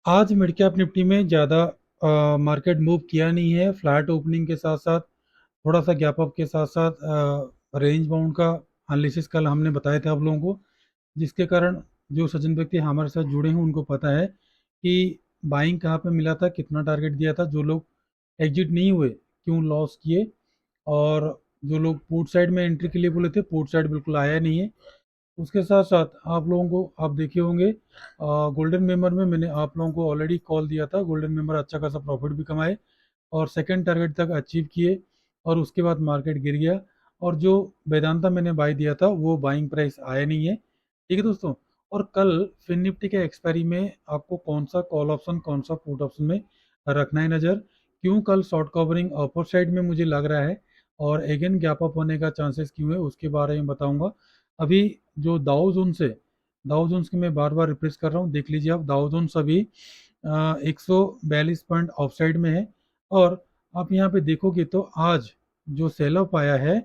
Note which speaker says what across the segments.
Speaker 1: आज mid cap Nifty में ज़्यादा मार्केट मूव किया नहीं है। फ्लैट ओपनिंग के साथ साथ थोड़ा सा गैप अप के साथ साथ रेंज बाउंड का एनालिसिस कल हमने बताया था आप लोगों को, जिसके कारण जो सज्जन व्यक्ति हमारे साथ जुड़े हैं उनको पता है कि बाइंग कहाँ पे मिला था, कितना टारगेट दिया था, जो लोग एग्जिट नहीं हुए क्यों लॉस किए, और जो लोग पुट साइड में एंट्री के लिए बोले थे पुट साइड बिल्कुल आया नहीं है। उसके साथ साथ आप लोगों को आप देखे होंगे गोल्डन मेंबर में मैंने आप लोगों को ऑलरेडी कॉल दिया था। गोल्डन मेंबर अच्छा खासा प्रॉफिट भी कमाए और सेकंड टारगेट तक अचीव किए, और उसके बाद मार्केट गिर गया। और जो वेदांता मैंने बाय दिया था वो बाइंग प्राइस आया नहीं है। ठीक है दोस्तों। और कल फिन निफ्टी के एक्सपायरी में आपको कौन सा कॉल ऑप्शन कौन सा पुट ऑप्शन में रखना है नज़र, क्यों कल शॉर्ट कवरिंग अपर साइड में मुझे लग रहा है, और अगेन गैप अप होने का चांसेस क्यों है उसके बारे में बताऊंगा। अभी जो दाउ जोन्स है, दाउ जोन्स की मैं बार बार रिफ्रेश कर रहा हूँ, देख लीजिए आप दाउ जोन्स अभी 142 पॉइंट ऑफसाइड में है। और आप यहाँ पे देखोगे तो आज जो सेल ऑफ आया है,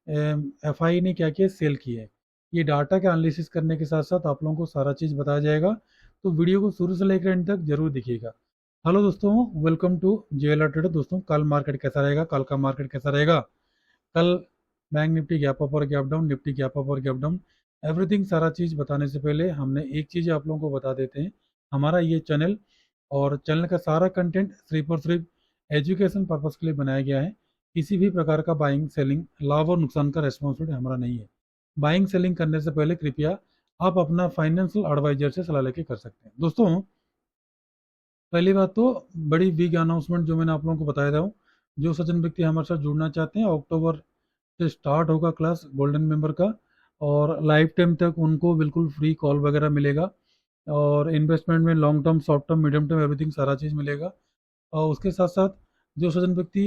Speaker 1: एफ आई ने क्या किया, सेल किया है। ये डाटा का एनालिसिस करने के साथ साथ आप लोगों को सारा चीज़ बताया जाएगा, तो वीडियो को शुरू से लेकर एंड तक जरूर देखिएगा। हेलो दोस्तों, वेलकम टू जेएलआर ट्रेडर। दोस्तों कल मार्केट कैसा रहेगा, कल का मार्केट कैसा रहेगा? कल बैंक निफ्टी गैप अप और gap down, Nifty gap up और गैप डाउन, एवरीथिंग सारा चीज़ बताने से पहले हमने एक चीज़ आप लोगों को बता देते हैं। हमारा ये चैनल और चैनल का सारा कंटेंट सिर्फ और सिर्फ एजुकेशन पर्पज़ के लिए बनाया गया है। किसी भी प्रकार का बाइंग सेलिंग लाभ और नुकसान का रेस्पॉन्सिबिलिटी हमारा नहीं है। बाइंग सेलिंग करने से पहले कृपया आप अपना फाइनेंशियल एडवाइजर से सलाह लेके कर सकते हैं। दोस्तों पहली बात तो बड़ी बिग अनाउंसमेंट जो मैंने आप लोगों को बताया था, जो सज्जन व्यक्ति हमारे साथ जुड़ना चाहते हैं, अक्टूबर से स्टार्ट होगा क्लास गोल्डन मेंबर का, और लाइफ टाइम तक उनको बिल्कुल फ्री कॉल वगैरह मिलेगा, और इन्वेस्टमेंट में long term short term medium term everything सारा चीज़ मिलेगा। और उसके साथ साथ जो सज्जन व्यक्ति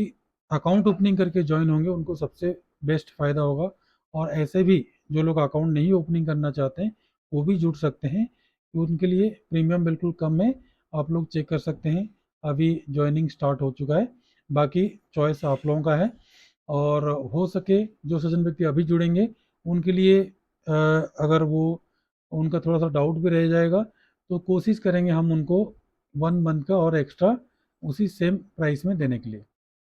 Speaker 1: अकाउंट ओपनिंग करके ज्वाइन होंगे उनको सबसे बेस्ट फ़ायदा होगा। और ऐसे भी जो लोग अकाउंट नहीं ओपनिंग करना चाहते हैं वो भी जुड़ सकते हैं, तो उनके लिए प्रीमियम बिल्कुल कम है। आप लोग चेक कर सकते हैं, अभी ज्वाइनिंग स्टार्ट हो चुका है। बाकी चॉइस आप लोगों का है। और हो सके जो सज्जन व्यक्ति अभी जुड़ेंगे उनके लिए अगर वो उनका थोड़ा सा डाउट भी रह जाएगा तो कोशिश करेंगे हम उनको 1 मंथ का और एक्स्ट्रा उसी सेम प्राइस में देने के लिए।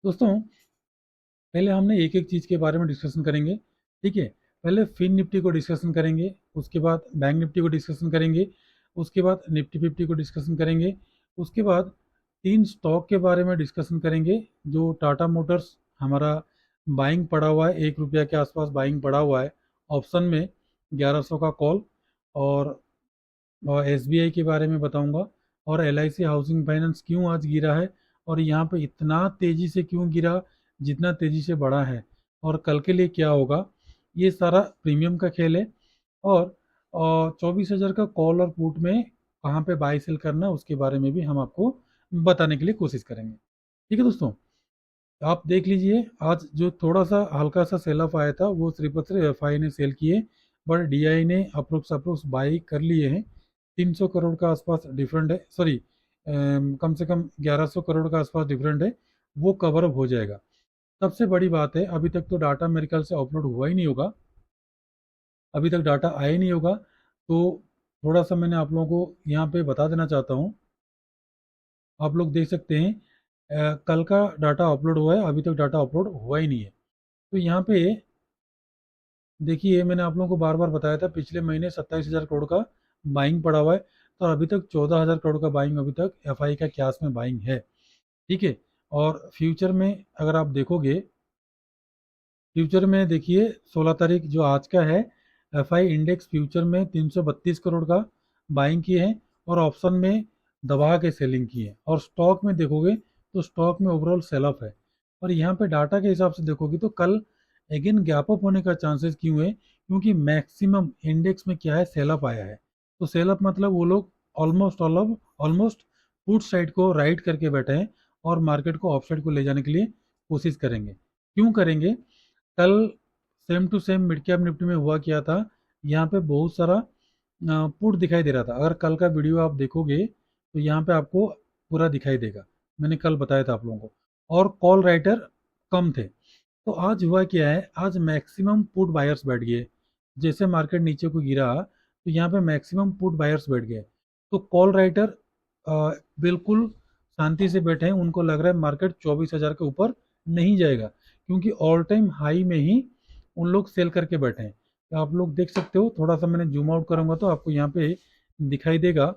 Speaker 1: दोस्तों पहले हमने एक एक चीज़ के बारे में डिस्कशन करेंगे। ठीक है, पहले फिन निफ्टी को डिस्कशन करेंगे, उसके बाद बैंक निफ्टी को डिस्कशन करेंगे, उसके बाद निफ्टी फिफ्टी को डिस्कशन करेंगे, उसके बाद 3 स्टॉक के बारे में डिस्कशन करेंगे। जो टाटा मोटर्स हमारा बाइंग पड़ा हुआ है, 1 रुपया के आसपास बाइंग पड़ा हुआ है ऑप्शन में, 1100 का कॉल। और एसबीआई के बारे में बताऊंगा, और एलआईसी हाउसिंग फाइनेंस क्यों आज गिरा है, और यहाँ पे इतना तेजी से क्यों गिरा, जितना तेजी से बढ़ा है, और कल के लिए क्या होगा। ये सारा प्रीमियम का खेल है। और 24,000 का कॉल और पुट में कहाँ पे बाई सेल करना उसके बारे में भी हम आपको बताने के लिए कोशिश करेंगे। ठीक है दोस्तों, आप देख लीजिए आज जो थोड़ा सा हल्का सा सेल ऑफ आया था वो सिर्फ और सिर्फ एफ आई ने सेल किए, बट डी आई ने अप्रोक्स अप्रोक्स बाई कर लिए हैं। 300 करोड़ का आसपास डिफरेंट है, सॉरी कम से कम 1100 करोड़ का आसपास डिफरेंट है, वो कवर अप हो जाएगा। सबसे बड़ी बात है, अभी तक तो डाटा मेरे ख्याल से अपलोड हुआ ही नहीं होगा, अभी तक डाटा आया ही नहीं होगा। तो थोड़ा सा मैंने आप लोगों को यहाँ पे बता देना चाहता हूँ। आप लोग देख सकते हैं कल का डाटा अपलोड हुआ है, अभी तक डाटा अपलोड हुआ ही नहीं है। तो यहाँ पे देखिए मैंने आप लोगों को बार बार बताया था पिछले महीने 27,000 करोड़ का बाइंग पड़ा हुआ है, तो अभी तक 14,000 करोड़ का बाइंग अभी तक एफआई का क्यास में बाइंग है। ठीक है। और फ्यूचर में अगर आप देखोगे, फ्यूचर में देखिए 16 तारीख जो आज का है, एफआई इंडेक्स फ्यूचर में 332 करोड़ का बाइंग किए हैं, और ऑप्शन में दबा के सेलिंग की है। और स्टॉक में देखोगे तो स्टॉक में ओवरऑल सेल ऑफ है। और यहाँ पे डाटा के हिसाब से देखोगे तो कल अगेन गैप अप होने का चांसेस क्यों है, क्योंकि मैक्सिमम इंडेक्स में क्या है, सेल अप आया है। तो सेल अप मतलब वो लोग ऑलमोस्ट पुट साइड को राइट करके बैठे हैं, और मार्केट को ऑफ साइड को ले जाने के लिए कोशिश करेंगे। क्यों करेंगे? कल same to same mid cap Nifty में हुआ क्या था, यहाँ पे बहुत सारा पुट दिखाई दे रहा था। अगर कल का वीडियो आप देखोगे तो यहाँ पे आपको पूरा दिखाई देगा, मैंने कल बताया था आप लोगों को। और कॉल राइटर कम थे। तो आज हुआ क्या है, आज मैक्सिमम पुट बायर्स बैठ गए। जैसे मार्केट नीचे को गिरा तो यहाँ पे मैक्सिमम पुट बायर्स बैठ गए, तो कॉल राइटर बिल्कुल शांति से बैठे हैं, उनको लग रहा है मार्केट 24,000 के ऊपर नहीं जाएगा, क्योंकि ऑल टाइम हाई में ही उन लोग सेल करके बैठे हैं। तो आप लोग देख सकते हो, थोड़ा सा मैंने जूम आउट करूंगा तो आपको यहाँ पे दिखाई देगा,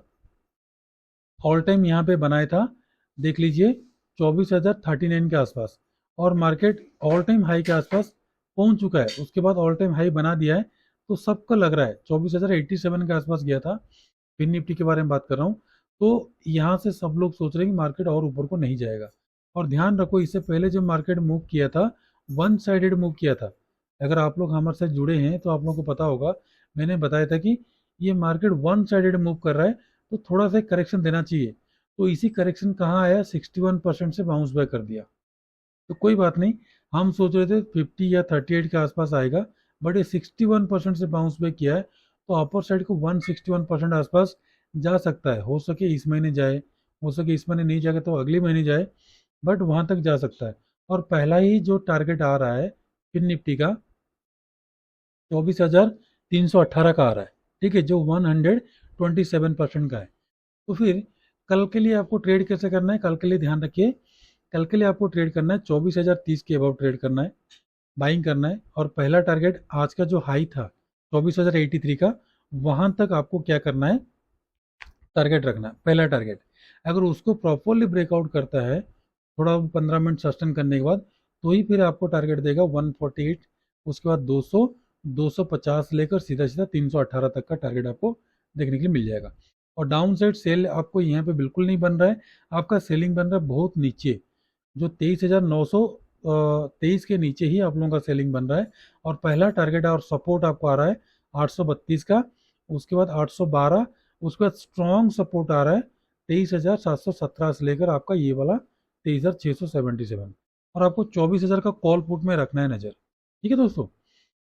Speaker 1: ऑल टाइम यहाँ पे बनाया था, देख लीजिए 24,039 के आसपास, और मार्केट ऑल टाइम हाई के आसपास पहुंच चुका है। उसके बाद ऑल टाइम हाई बना दिया है, तो सबको लग रहा है 24,087 के आसपास गया था, फिर निफ्टी के बारे में बात कर रहा हूँ। तो यहाँ से सब लोग सोच रहे हैं कि मार्केट और ऊपर को नहीं जाएगा। और ध्यान रखो, इससे पहले जब मार्केट मूव किया था, वन साइडेड मूव किया था। अगर आप लोग हमारे साथ जुड़े हैं तो आप लोगों को पता होगा, मैंने बताया था कि ये मार्केट वन साइडेड मूव कर रहा है, तो थोड़ा सा करेक्शन देना चाहिए। तो इसी करेक्शन कहाँ आया, 61% से बाउंस बैक कर दिया। तो कोई बात नहीं, हम सोच रहे थे 50 या 38 के आसपास आएगा, बट ये 61% से बाउंस बैक किया है, तो अपर साइड को 161% आसपास जा सकता है। हो सके इस महीने जाए, हो सके इस महीने नहीं जाएगा तो अगले महीने जाए, बट वहां तक जा सकता है। और पहला ही जो टारगेट आ रहा है फिर निफ्टी का 24,318 का आ रहा है, ठीक है, जो 127% का है। तो फिर कल के लिए आपको ट्रेड कैसे करना है, कल के लिए ध्यान रखिए, कल के लिए आपको ट्रेड करना है 24,030 के अबाउट ट्रेड करना है, बाइंग करना है। और पहला टारगेट आज का जो हाई था 24,083 का, वहां तक आपको क्या करना है, टारगेट रखना है, पहला टारगेट। अगर उसको प्रॉपरली ब्रेकआउट करता है, थोड़ा 15 मिनट सस्टेन करने के बाद, तो ही फिर आपको टारगेट देगा 148, उसके बाद 200, 250 लेकर सीधा सीधा 318 तक का टारगेट आपको देखने के लिए मिल जाएगा। और डाउन साइड सेल आपको यहाँ पे बिल्कुल नहीं बन रहा है, आपका सेलिंग बन रहा है बहुत नीचे, जो 23,923 के नीचे ही आप लोगों का सेलिंग बन रहा है। और पहला टारगेट और सपोर्ट आपको आ रहा है 832 का, उसके बाद 812, उसके बाद स्ट्रॉन्ग सपोर्ट आ रहा है 23,717 से लेकर आपका ये वाला 23,677, और आपको 24,000 का कॉल पुट में रखना है नज़र। ठीक है दोस्तों,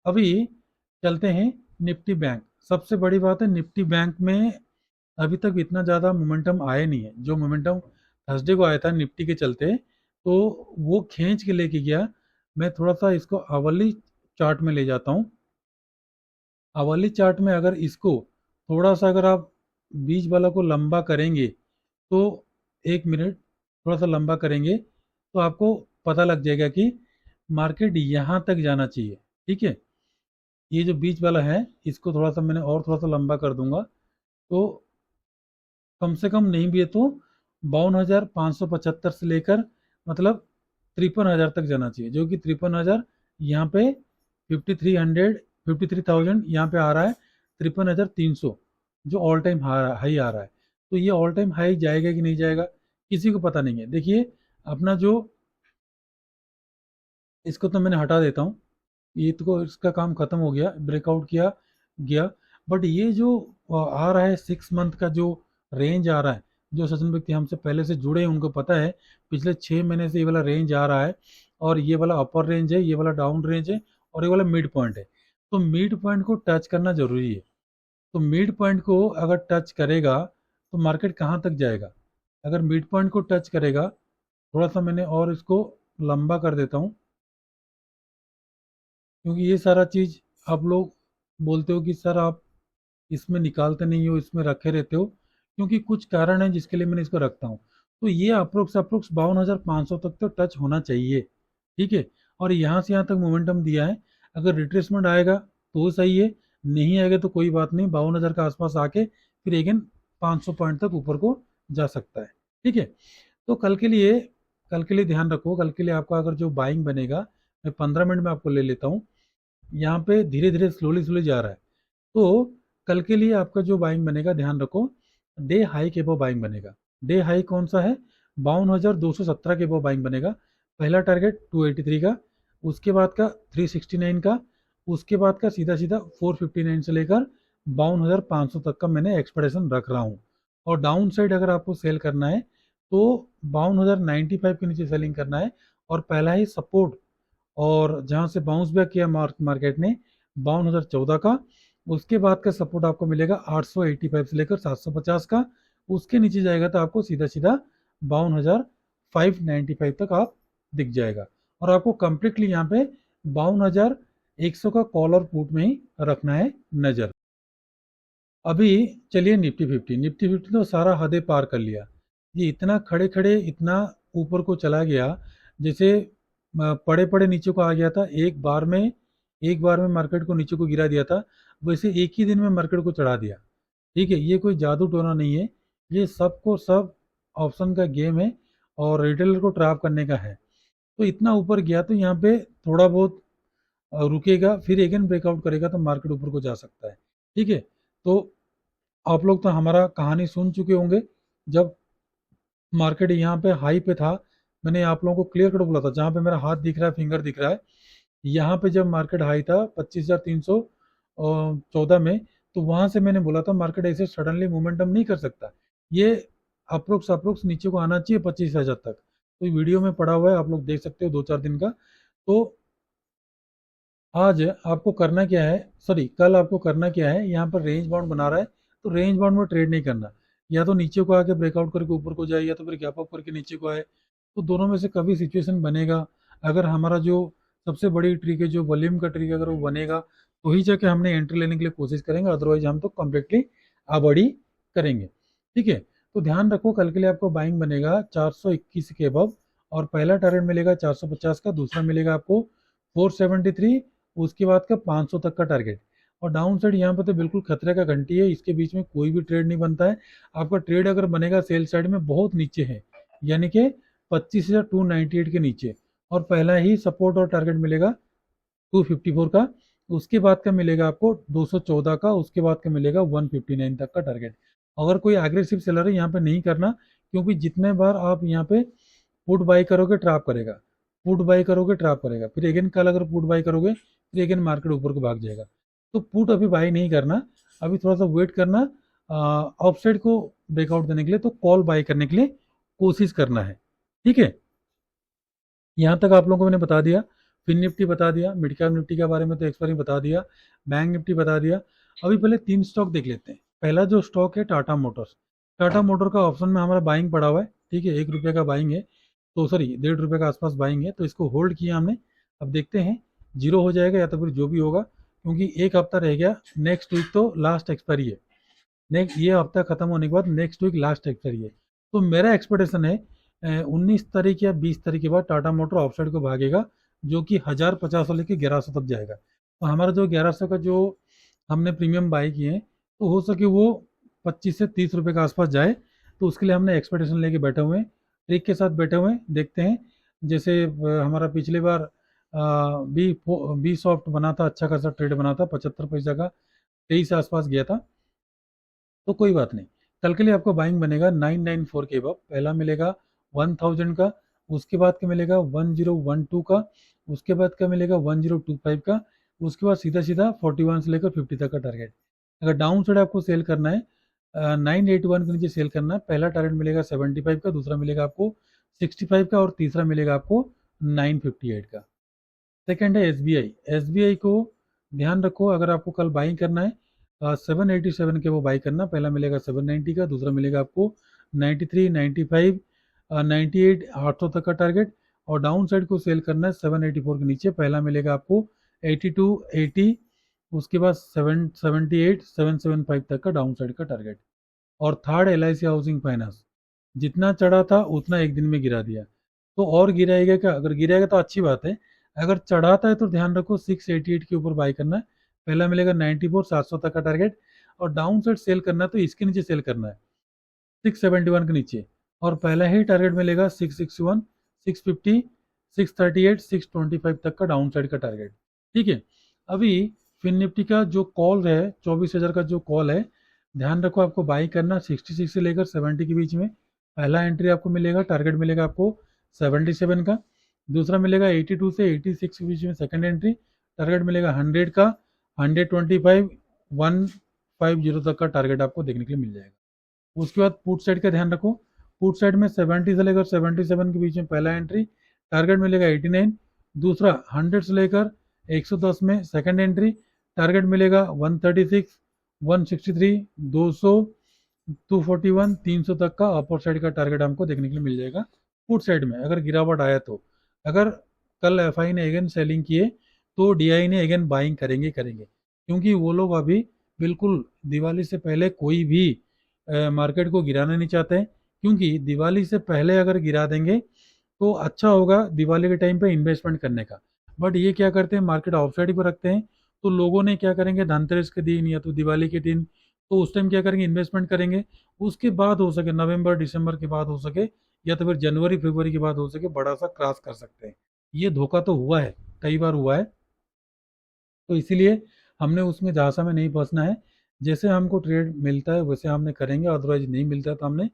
Speaker 1: अभी चलते हैं निफ्टी बैंक। सबसे बड़ी बात है, निफ्टी बैंक में अभी तक इतना ज़्यादा मोमेंटम आया नहीं है। जो मोमेंटम थर्सडे को आया था निफ्टी के चलते, तो वो खींच के लेके गया। मैं थोड़ा सा इसको आवली चार्ट में ले जाता हूँ। आवली चार्ट में अगर इसको थोड़ा सा, अगर आप बीच वाला को लंबा करेंगे, तो एक मिनट, थोड़ा सा लंबा करेंगे तो आपको पता लग जाएगा कि मार्केट यहाँ तक जाना चाहिए। ठीक है, ये जो बीच वाला है, इसको थोड़ा सा मैंने और थोड़ा सा लंबा कर दूंगा, तो कम से कम नहीं भी है तो 52,575 से लेकर मतलब 53,000 तक जाना चाहिए, जो कि 53,000 यहाँ पे 5300, 53,000 यहाँ पे आ रहा है, 53,300 जो ऑल टाइम हाई आ रहा है। तो ये ऑल टाइम हाई जाएगा कि नहीं जाएगा, किसी को पता नहीं है। देखिए, अपना जो, इसको तो मैंने हटा देता हूँ, ये तो इसका काम खत्म हो गया, ब्रेकआउट किया गया। बट ये जो आ रहा है 6 मंथ का जो रेंज आ रहा है, जो सचिन व्यक्ति हमसे पहले से जुड़े हैं उनको पता है, पिछले 6 महीने से ये वाला रेंज आ रहा है, और ये वाला अपर रेंज है, ये वाला डाउन रेंज है, और ये वाला मिड पॉइंट है। तो मिड पॉइंट को टच करना जरूरी है। तो मिड पॉइंट को अगर टच करेगा तो मार्केट कहाँ तक जाएगा, अगर मिड पॉइंट को टच करेगा, थोड़ा सा मैंने और इसको लंबा कर देता हूँ, क्योंकि ये सारा चीज़ आप लोग बोलते हो कि सर आप इसमें निकालते नहीं हो, इसमें रखे रहते हो, क्योंकि कुछ कारण है जिसके लिए मैंने इसको रखता हूँ। तो ये अप्रोक्स अप्रोक्स 52,500 तक तो टच होना चाहिए। ठीक है, और यहाँ से यहाँ तक मोमेंटम दिया है, अगर रिट्रेसमेंट आएगा तो सही है, नहीं आएगा तो कोई बात नहीं, 52,000 के आसपास आके फिर अगेन 500 पॉइंट तक ऊपर को जा सकता है। ठीक है, तो कल के लिए ध्यान रखो, कल के लिए आपका अगर जो बाइंग बनेगा, मैं 15 मिनट में आपको ले लेता हूँ, यहाँ पे धीरे धीरे स्लोली स्लोली जा रहा है। तो कल के लिए आपका जो बाइंग बनेगा, ध्यान रखो, डे हाई के अबव बाइंग बनेगा। डे हाई कौन सा है, 52,217 के अबव बाइंग बनेगा। पहला टारगेट 283 का, उसके बाद का 369 का, उसके बाद का सीधा सीधा 459 से लेकर 52,500 तक का मैंने एक्सपेक्टेशन रख रहा हूँ। और डाउन साइड अगर आपको सेल करना है तो 52,095 के नीचे सेलिंग करना है। और पहला ही सपोर्ट, और जहां से बाउंस बैक किया मार्केट ने 52,014 का, उसके बाद का सपोर्ट आपको मिलेगा 885 से लेकर 750 का, उसके नीचे जाएगा तो आपको सीधा सीधा 52,595 तक आप दिख जाएगा। और आपको कंप्लीटली यहाँ पे 52,100 का कॉल और पुट में ही रखना है नजर। अभी चलिए निफ्टी 50 तो सारा हदें पार कर लिया। ये इतना खड़े खड़े इतना ऊपर को चला गया, जैसे पड़े पड़े नीचे को आ गया था, एक बार में मार्केट को नीचे को गिरा दिया था, वैसे एक ही दिन में मार्केट को चढ़ा दिया। ठीक है, ये कोई जादू टोना नहीं है, ये सबको सब ऑप्शन का गेम है और रिटेलर को ट्रैप करने का है। तो इतना ऊपर गया तो यहाँ पे थोड़ा बहुत रुकेगा, फिर अगेन ब्रेकआउट करेगा तो मार्केट ऊपर को जा सकता है। ठीक है, तो आप लोग तो हमारा कहानी सुन चुके होंगे। जब मार्केट यहाँ पे हाई पे था, मैंने आप लोगों को क्लियर कट बोला था, जहाँ पे मेरा हाथ दिख रहा है, फिंगर दिख रहा है, यहाँ पे जब मार्केट हाई था 25,314 में, तो वहां से मैंने बोला था मार्केट ऐसे सडनली मोमेंटम नहीं कर सकता, ये अप्रोक्स अप्रोक्स नीचे को आना चाहिए 25,000 तक। तो ये वीडियो में पड़ा हुआ है, आप लोग देख सकते हो 2-4 दिन का। तो आज आपको करना क्या है, सॉरी कल आपको करना क्या है, यहाँ पर रेंज बाउंड बना रहा है, तो रेंज बाउंड में ट्रेड नहीं करना। या तो नीचे को आके ब्रेकआउट करके ऊपर को जाए, या तो फिर गैप अप करके नीचे को आए, तो दोनों में से कभी सिचुएशन बनेगा। अगर हमारा जो सबसे बड़ी ट्रिक है, जो वॉल्यूम का ट्रिक है, अगर वो बनेगा तो ही जाके हमने एंट्री लेने के लिए कोशिश करेंगे, अदरवाइज हम तो कम्प्लीटली अवॉइड ही करेंगे। ठीक है, तो ध्यान रखो कल के लिए आपको बाइंग बनेगा 421 के अबव, और पहला टारगेट मिलेगा 450 का, दूसरा मिलेगा आपको 473, उसके बाद का 500 तक का टारगेट। और डाउन साइड यहाँ पे तो बिल्कुल खतरे का घंटी है, इसके बीच में कोई भी ट्रेड नहीं बनता है। आपका ट्रेड अगर बनेगा सेल साइड में बहुत नीचे है, यानी कि 25,298 के नीचे, और पहला ही सपोर्ट और टारगेट मिलेगा 254 का, उसके बाद का मिलेगा आपको 214 का, उसके बाद का मिलेगा 159 तक का टारगेट। अगर कोई एग्रेसिव सेलर है यहाँ पे नहीं करना, क्योंकि जितने बार आप यहाँ पे पुट बाई करोगे ट्रैप करेगा, पुट बाई करोगे ट्रैप करेगा, फिर अगेन कल अगर पुट बाई करोगे फिर अगेन मार्केट ऊपर को भाग जाएगा। तो पुट अभी बाई नहीं करना, अभी थोड़ा सा वेट करना, अपसाइड को ब्रेकआउट देने के लिए तो कॉल बाई करने के लिए कोशिश करना है। ठीक है, यहाँ तक आप लोगों को मैंने बता दिया, फिन निफ्टी बता दिया, मिड कैप निफ्टी के बारे में तो एक्सपायरी बता दिया, बैंक निफ्टी बता दिया। अभी पहले 3 स्टॉक देख लेते हैं। पहला जो स्टॉक है टाटा मोटर्स, टाटा मोटर का ऑप्शन में हमारा बाइंग पड़ा हुआ है। ठीक है, 1 रुपये का बाइंग है, तो सॉरी 1.5 रुपये का आसपास बाइंग है, तो इसको होल्ड किया हमने। अब देखते हैं जीरो हो जाएगा या तो फिर जो भी होगा, क्योंकि एक हफ्ता रह गया, नेक्स्ट वीक तो लास्ट एक्सपायरी है, नेक्स्ट ये हफ्ता खत्म होने के बाद नेक्स्ट वीक लास्ट एक्सपायरी है। तो मेरा एक्सपेक्टेशन है 19 तारीख या 20 तारीख के बाद टाटा मोटर ऑफसाइड को भागेगा, जो कि 1,050 से लेकर 1,100 तक जाएगा। तो हमारा जो 1,100 का जो हमने प्रीमियम बाई किए हैं, तो हो सके वो 25 से 30 रुपये के आसपास जाए, तो उसके लिए हमने एक्सपेक्टेशन लेके बैठे हुए हैं, ट्रिक के साथ बैठे हुए हैं, देखते हैं। जैसे हमारा पिछली बार बी बी सॉफ्ट बना था, अच्छा खासा ट्रेड बना था, 75 पैसा का 23 आसपास गया था, तो कोई बात नहीं। कल के लिए आपको बाइंग बनेगा 994 के अब, पहला मिलेगा 1000 का, उसके बाद का मिलेगा 1012 का, उसके बाद का मिलेगा 1025 का, उसके बाद सीधा सीधा 41 से लेकर 50 तक का टारगेट। अगर डाउन साइड आपको सेल करना है, 981 के नीचे सेल करना है, पहला टारगेट मिलेगा 75 का, दूसरा मिलेगा आपको 65 का, और तीसरा मिलेगा आपको 958 का। सेकेंड है एसबीआई, एसबीआई को ध्यान रखो, अगर आपको कल बाइंग करना है 787 के वो बाई करना, पहला मिलेगा 790 का, दूसरा मिलेगा आपको 93, 95, 98, 800 तक का टारगेट। और डाउन साइड को सेल करना है 784 के नीचे, पहला मिलेगा आपको 82, 80, उसके बाद 778, 775 तक का डाउन साइड का टारगेट। और थर्ड एल हाउसिंग फाइनेंस, जितना चढ़ा था उतना एक दिन में गिरा दिया, तो और गिराएगा क्या, अगर गिराएगा तो अच्छी बात है, अगर चढ़ाता है तो ध्यान रखो 688 के ऊपर बाई करना है, पहला मिलेगा 94, 700 तक का टारगेट। और डाउन साइड सेल करना है तो इसके नीचे सेल करना है 671 के नीचे, और पहला ही टारगेट मिलेगा 661, 650, 638, 625 तक का डाउन साइड का टारगेट। ठीक है, अभी फिन निफ्टी का जो कॉल है 24,000 का जो कॉल है, ध्यान रखो आपको बाई करना 66 से लेकर 70 के बीच में। पहला एंट्री आपको मिलेगा, टारगेट मिलेगा आपको 77 का, दूसरा मिलेगा 82 से 86 के बीच में सेकंड एंट्री, टारगेट मिलेगा 100 का, 125, 150 तक का टारगेट आपको देखने के लिए मिल जाएगा। उसके बाद पुट साइड का ध्यान रखो, पुट साइड में 70 से लेकर 77 के बीच में पहला एंट्री, टारगेट मिलेगा 89, दूसरा 100 से लेकर 110 में सेकंड एंट्री, टारगेट मिलेगा 136, 163, 200, 241, 300 तक का अपर साइड का टारगेट हमको देखने के लिए मिल जाएगा पुट साइड में, अगर गिरावट आया तो। अगर कल एफआई ने अगेन सेलिंग किए तो डीआई ने अगेन बाइंग करेंगे, क्योंकि वो लोग अभी बिल्कुल दिवाली से पहले कोई भी मार्केट को गिराना नहीं चाहते हैं, क्योंकि दिवाली से पहले अगर गिरा देंगे तो अच्छा होगा दिवाली के टाइम पे इन्वेस्टमेंट करने का। बट ये क्या करते हैं, मार्केट ऑफ साइड पर रखते हैं। तो लोगों ने क्या करेंगे, धनतेरस के दिन या तो दिवाली के दिन, तो उस टाइम क्या करेंगे, इन्वेस्टमेंट करेंगे। उसके बाद हो सके नवंबर दिसंबर के बाद हो सके, या तो फिर जनवरी फरवरी के बाद हो सके, बड़ा सा क्रॉस कर सकते हैं। ये धोखा तो हुआ है, कई बार हुआ है। तो इसीलिए हमने उसमें झांसा में नहीं फंसना है। जैसे हमको ट्रेड मिलता है वैसे हमने करेंगे, अदरवाइज नहीं मिलता है तो हमने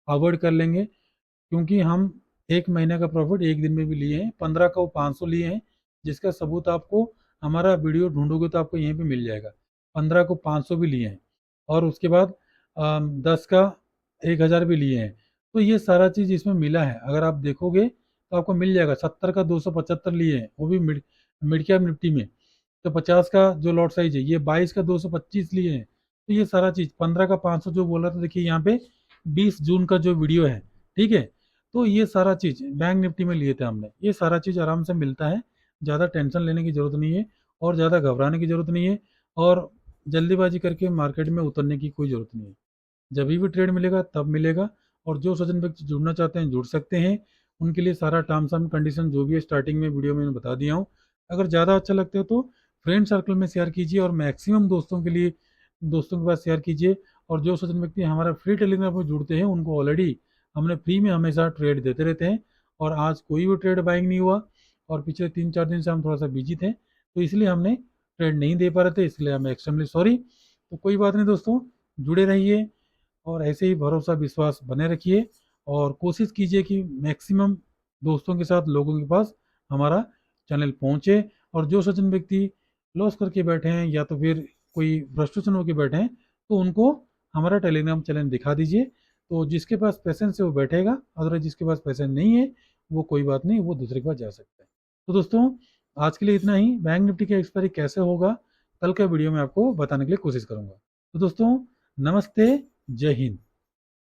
Speaker 1: अवॉइड कर लेंगे। क्योंकि हम एक महीने का प्रॉफिट एक दिन में भी लिए हैं, 15 का वो 500 लिए हैं, जिसका सबूत आपको हमारा वीडियो ढूंढोगे तो आपको यहीं पे मिल जाएगा। 15 को 500 भी लिए हैं, और उसके बाद 10 का 1000 भी लिए हैं। तो ये सारा चीज़ इसमें मिला है, अगर आप देखोगे तो आपको मिल जाएगा। 70 का 275 लिए हैं, वो भी मिड कैप निफ्टी में। तो 50 का जो लॉट साइज है, ये 22 का 225 लिए हैं। तो ये सारा चीज़ 15 का 500 जो बोला था, देखिए यहाँ पे 20 जून का जो वीडियो है, ठीक है। तो ये सारा चीज़ बैंक निफ्टी में लिए थे हमने, ये सारा चीज़ आराम से मिलता है। ज़्यादा टेंशन लेने की ज़रूरत नहीं है, और ज़्यादा घबराने की ज़रूरत नहीं है, और जल्दीबाजी करके मार्केट में उतरने की कोई ज़रूरत नहीं है। जब भी ट्रेड मिलेगा तब मिलेगा। और जो सज्जन व्यक्ति जुड़ना चाहते हैं जुड़ सकते हैं। उनके लिए सारा टर्म्स एंड कंडीशन जो भी है स्टार्टिंग में वीडियो में बता दिया हूँ। अगर ज़्यादा अच्छा लगता है तो फ्रेंड सर्कल में शेयर कीजिए, और मैक्सिमम दोस्तों के लिए, दोस्तों के पास शेयर कीजिए। और जो सज्जन व्यक्ति हमारा फ्री टेलीग्राम में जुड़ते हैं उनको ऑलरेडी हमने फ्री में हमेशा ट्रेड देते रहते हैं। और आज कोई भी ट्रेड बाइंग नहीं हुआ, और पिछले 3-4 दिन से हम थोड़ा सा बिजी थे, तो इसलिए हमने ट्रेड नहीं दे पा रहे थे, इसलिए हमें एक्सट्रीमली सॉरी। तो कोई बात नहीं दोस्तों, जुड़े रहिए, और ऐसे ही भरोसा विश्वास बने रखिए। और कोशिश कीजिए कि मैक्सिमम दोस्तों के साथ, लोगों के पास हमारा चैनल पहुंचे। और जो सज्जन व्यक्ति लॉस करके बैठे हैं या तो फिर कोई फ्रस्ट्रेशन होकर बैठे हैं, तो उनको हमारा टेलीग्राम चैनल दिखा दीजिए। तो जिसके पास पैसेंस है वो बैठेगा, अगर जिसके पास पैसेंस नहीं है वो कोई बात नहीं, वो दूसरे के पास जा सकता है। तो दोस्तों, आज के लिए इतना ही। बैंक निफ्टी का एक्सपायरी कैसे होगा कल के वीडियो में आपको बताने के लिए कोशिश करूंगा। तो दोस्तों, नमस्ते, जय हिंद।